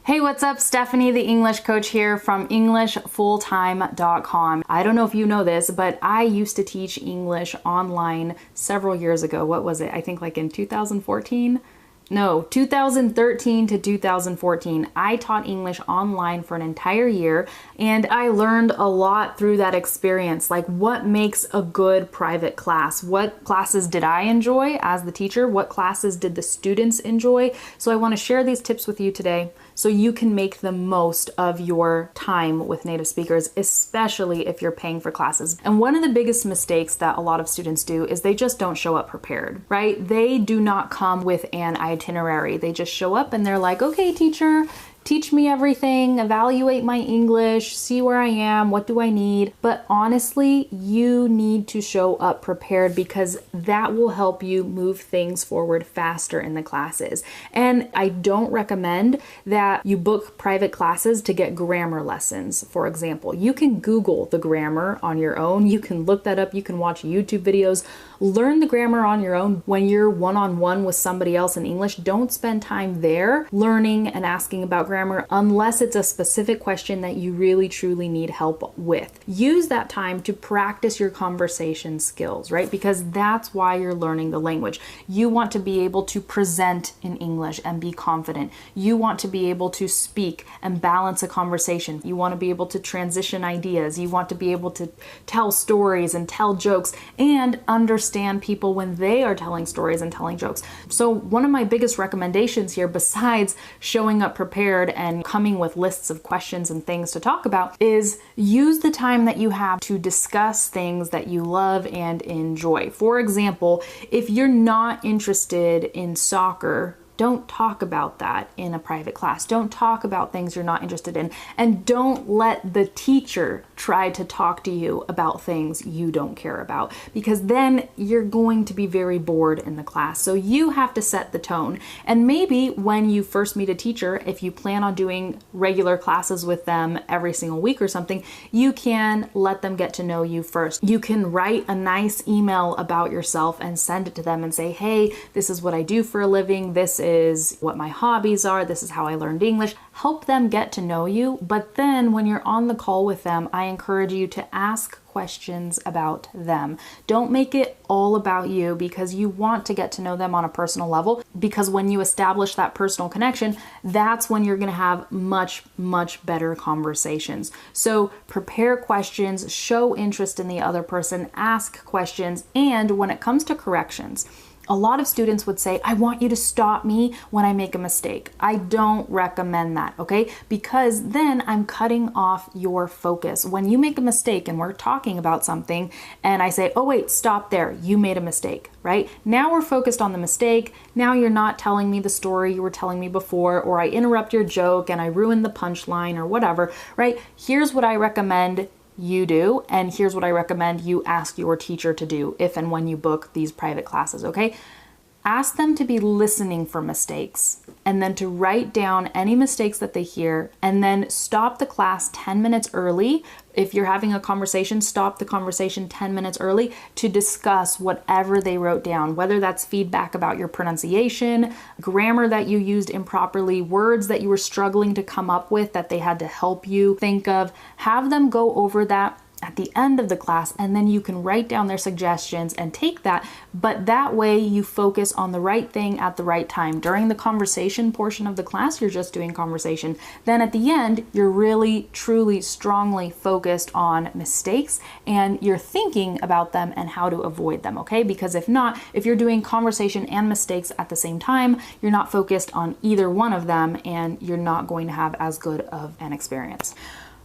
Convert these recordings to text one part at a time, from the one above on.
Hey, what's up? Stephanie, the English coach here from EnglishFulltime.com. I don't know if you know this, but I used to teach English online several years ago. What was it? I think like in 2014? No, 2013 to 2014. I taught English online for an entire year, and I learned a lot through that experience. Like, what makes a good private class? What classes did I enjoy as the teacher? What classes did the students enjoy? So I want to share these tips with you today so you can make the most of your time with native speakers, especially if you're paying for classes. And one of the biggest mistakes that a lot of students do is they just don't show up prepared, right? They do not come with an itinerary. They just show up and they're like, okay, teacher, teach me everything, evaluate my English, see where I am, what do I need? But honestly, you need to show up prepared because that will help you move things forward faster in the classes. And I don't recommend that you book private classes to get grammar lessons, for example. You can Google the grammar on your own. You can look that up. You can watch YouTube videos. Learn the grammar on your own. When you're one-on-one with somebody else in English, don't spend time there learning and asking about grammar unless it's a specific question that you really truly need help with. Use that time to practice your conversation skills, right? Because that's why you're learning the language. You want to be able to present in English and be confident. You want to be able to speak and balance a conversation. You want to be able to transition ideas. You want to be able to tell stories and tell jokes and understand people when they are telling stories and telling jokes. So one of my biggest recommendations here, besides showing up prepared and coming with lists of questions and things to talk about, is use the time that you have to discuss things that you love and enjoy. For example, if you're not interested in soccer, don't talk about that in a private class. Don't talk about things you're not interested in. And don't let the teacher try to talk to you about things you don't care about, because then you're going to be very bored in the class. So you have to set the tone. And maybe when you first meet a teacher, if you plan on doing regular classes with them every single week or something, you can let them get to know you first. You can write a nice email about yourself and send it to them and say, hey, this is what I do for a living. This is what my hobbies are. This is how I learned English. Help them get to know you. But then when you're on the call with them, I encourage you to ask questions about them. Don't make it all about you, because you want to get to know them on a personal level, because when you establish that personal connection, that's when you're going to have much, much better conversations. So prepare questions, show interest in the other person, ask questions, and when it comes to corrections, a lot of students would say, I want you to stop me when I make a mistake. I don't recommend that, okay? Because then I'm cutting off your focus. When you make a mistake and we're talking about something and I say, oh wait, stop there, you made a mistake, right? Now we're focused on the mistake. Now you're not telling me the story you were telling me before, or I interrupt your joke and I ruin the punchline or whatever, right? Here's what I recommend you do, and here's what I recommend you ask your teacher to do if and when you book these private classes, okay? Ask them to be listening for mistakes, and then to write down any mistakes that they hear, and then stop the class 10 minutes early. If you're having a conversation, stop the conversation 10 minutes early to discuss whatever they wrote down, whether that's feedback about your pronunciation, grammar that you used improperly, words that you were struggling to come up with that they had to help you think of. Have them go over that at the end of the class, and then you can write down their suggestions and take that. But that way you focus on the right thing at the right time. During the conversation portion of the class, you're just doing conversation. Then at the end, you're really, truly, strongly focused on mistakes, and you're thinking about them and how to avoid them, okay? Because if not, if you're doing conversation and mistakes at the same time, you're not focused on either one of them, and you're not going to have as good of an experience.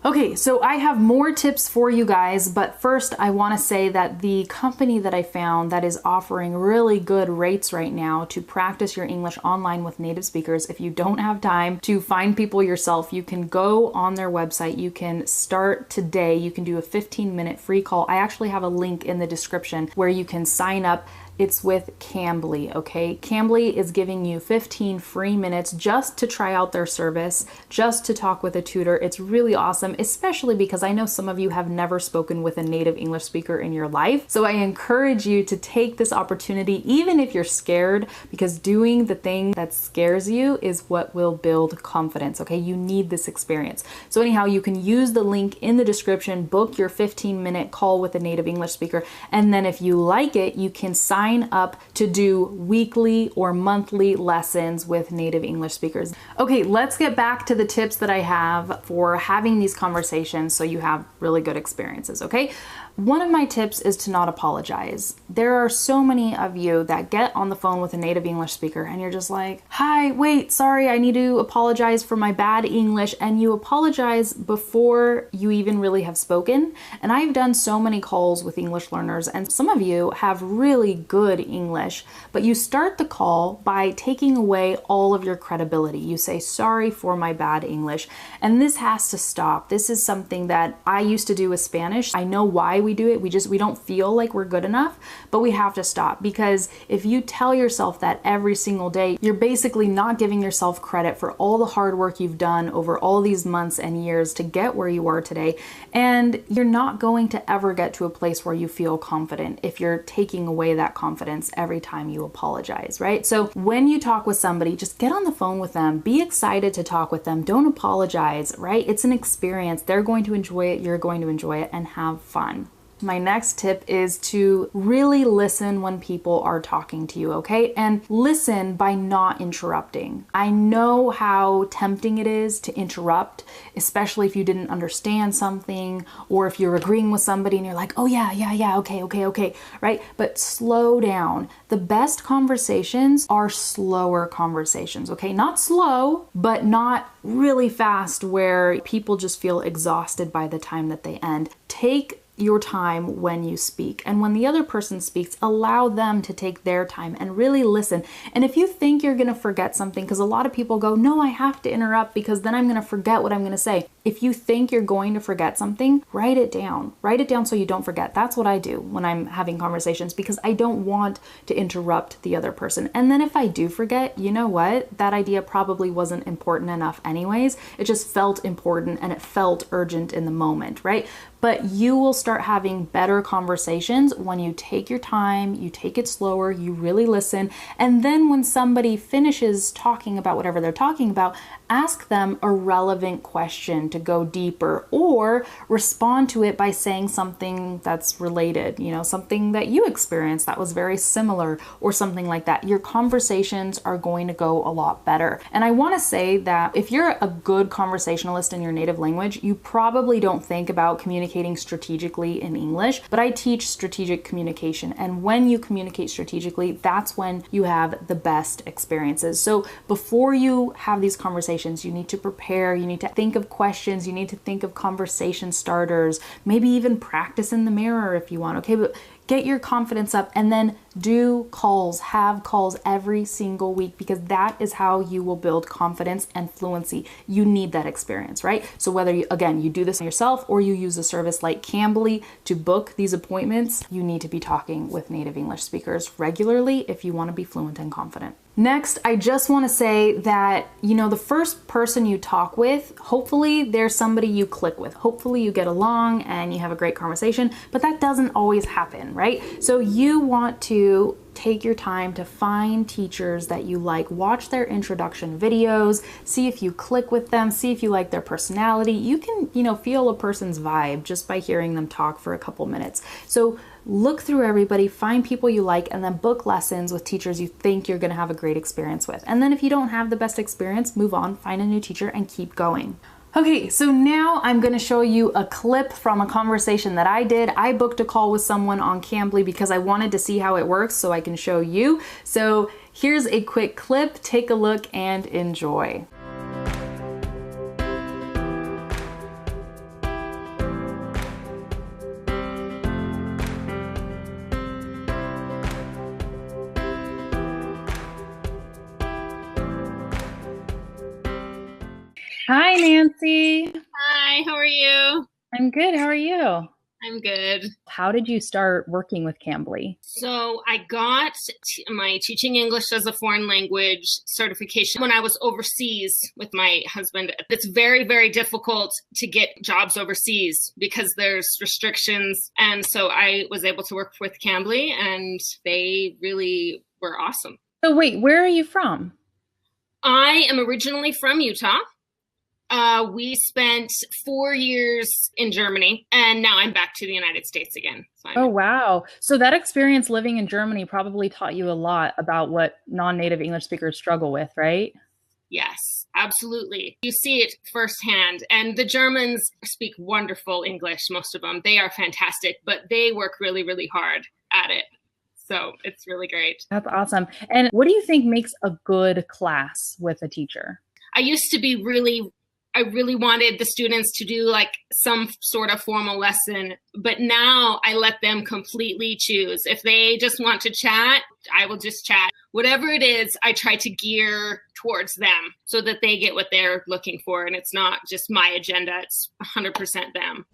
Okay, so I have more tips for you guys, but first I want to say that the company that I found that is offering really good rates right now to practice your English online with native speakers, if you don't have time to find people yourself, you can go on their website. You can start today. You can do a 15-minute free call. I actually have a link in the description where you can sign up It's with Cambly, okay? Cambly is giving you 15 free minutes just to try out their service, just to talk with a tutor. It's really awesome, especially because I know some of you have never spoken with a native English speaker in your life. So I encourage you to take this opportunity, even if you're scared, because doing the thing that scares you is what will build confidence, okay? You need this experience. So anyhow, you can use the link in the description, book your 15-minute call with a native English speaker, and then if you like it, you can sign up to do weekly or monthly lessons with native English speakers. Okay, let's get back to the tips that I have for having these conversations so you have really good experiences, okay? One of my tips is to not apologize. There are so many of you that get on the phone with a native English speaker and you're just like, hi, wait, sorry, I need to apologize for my bad English. And you apologize before you even really have spoken. And I've done so many calls with English learners, and some of you have really good English, but you start the call by taking away all of your credibility. You say, sorry for my bad English. And this has to stop. This is something that I used to do with Spanish. I know why we do it. We don't feel like we're good enough, but we have to stop, because if you tell yourself that every single day, you're basically not giving yourself credit for all the hard work you've done over all these months and years to get where you are today. And you're not going to ever get to a place where you feel confident if you're taking away that confidence every time you apologize, right? So when you talk with somebody, just get on the phone with them, be excited to talk with them. Don't apologize, right? It's an experience. They're going to enjoy it. You're going to enjoy it, and have fun. My next tip is to really listen when people are talking to you, okay? And listen by not interrupting. I know how tempting it is to interrupt, especially if you didn't understand something, or if you're agreeing with somebody and you're like, oh yeah, okay, right? But slow down. The best conversations are slower conversations, okay? Not slow, but not really fast where people just feel exhausted by the time that they end. Take your time when you speak, and when the other person speaks, allow them to take their time and really listen. And if you think you're gonna forget something, because a lot of people go, no, I have to interrupt because then I'm gonna forget what I'm gonna say. If you think you're going to forget something, write it down. Write it down so you don't forget. That's what I do when I'm having conversations, because I don't want to interrupt the other person. And then if I do forget, you know what? That idea probably wasn't important enough anyways. It just felt important and it felt urgent in the moment, right? But you will start having better conversations when you take your time, you take it slower, you really listen. And then when somebody finishes talking about whatever they're talking about, ask them a relevant question to go deeper, or respond to it by saying something that's related, you know, something that you experienced that was very similar or something like that. Your conversations are going to go a lot better. And I want to say that if you're a good conversationalist in your native language, you probably don't think about communicating strategically in English, but I teach strategic communication. And when you communicate strategically, that's when you have the best experiences. So before you have these conversations, you need to prepare, you need to think of questions, you need to think of conversation starters, maybe even practice in the mirror if you want, okay? But get your confidence up, and then do calls, have calls every single week, because that is how you will build confidence and fluency. You need that experience, right? So whether you, again, you do this yourself or you use a service like Cambly to book these appointments, you need to be talking with native English speakers regularly if you want to be fluent and confident. Next, I just want to say that, you know, the first person you talk with, hopefully there's somebody you click with. Hopefully you get along and you have a great conversation, but that doesn't always happen, right? So you want to take your time to find teachers that you like, watch their introduction videos, see if you click with them, see if you like their personality. You can, you know, feel a person's vibe just by hearing them talk for a couple minutes. So look through everybody, find people you like, and then book lessons with teachers you think you're gonna have a great experience with. And then if you don't have the best experience, move on, find a new teacher and keep going. Okay, so now I'm gonna show you a clip from a conversation that I did. I booked a call with someone on Cambly because I wanted to see how it works so I can show you. So here's a quick clip, take a look and enjoy. Hi, Nancy. Hi, how are you? I'm good. How are you? I'm good. How did you start working with Cambly? So I got my teaching English as a foreign language certification when I was overseas with my husband. It's very, very difficult to get jobs overseas because there's restrictions. And so I was able to work with Cambly, and they really were awesome. So wait, where are you from? I am originally from Utah. We spent 4 years in Germany, and now I'm back to the United States again. So Oh, wow. So that experience living in Germany probably taught you a lot about what non-native English speakers struggle with, right? Yes, absolutely. You see it firsthand. And the Germans speak wonderful English, most of them. They are fantastic, but they work really, really hard at it. So it's really great. That's awesome. And what do you think makes a good class with a teacher? I really wanted the students to do like some sort of formal lesson, but now I let them completely choose. If they just want to chat, I will just chat. Whatever it is, I try to gear towards them so that they get what they're looking for. And it's not just my agenda, it's 100% them.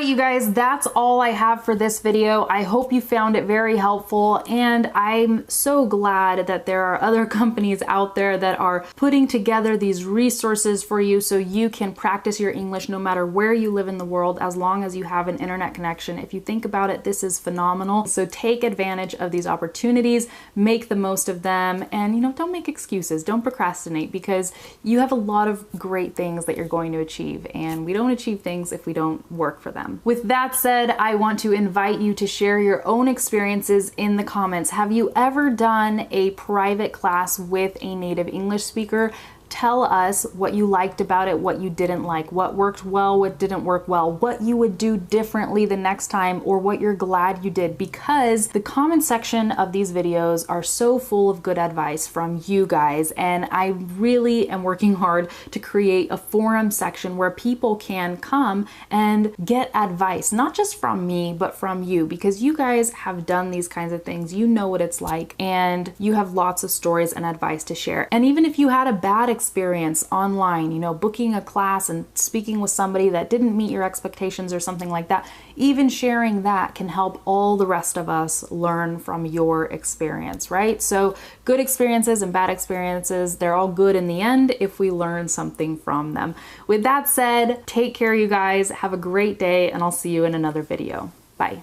You guys, that's all I have for this video. I hope you found it very helpful, and I'm so glad that there are other companies out there that are putting together these resources for you so you can practice your English no matter where you live in the world, as long as you have an internet connection. If you think about it, this is phenomenal. So take advantage of these opportunities, make the most of them, and don't make excuses. Don't procrastinate, because you have a lot of great things that you're going to achieve, and we don't achieve things if we don't work for them. With that said, I want to invite you to share your own experiences in the comments. Have you ever done a private class with a native English speaker? Tell us what you liked about it, what you didn't like, what worked well, what didn't work well, what you would do differently the next time, or what you're glad you did, because the comment section of these videos are so full of good advice from you guys, and I really am working hard to create a forum section where people can come and get advice, not just from me, but from you, because you guys have done these kinds of things. You know what it's like, and you have lots of stories and advice to share. And even if you had a bad experience online, booking a class and speaking with somebody that didn't meet your expectations or something like that, even sharing that can help all the rest of us learn from your experience, right? So good experiences and bad experiences, they're all good in the end if we learn something from them. With that said, take care, you guys. Have a great day, and I'll see you in another video. Bye.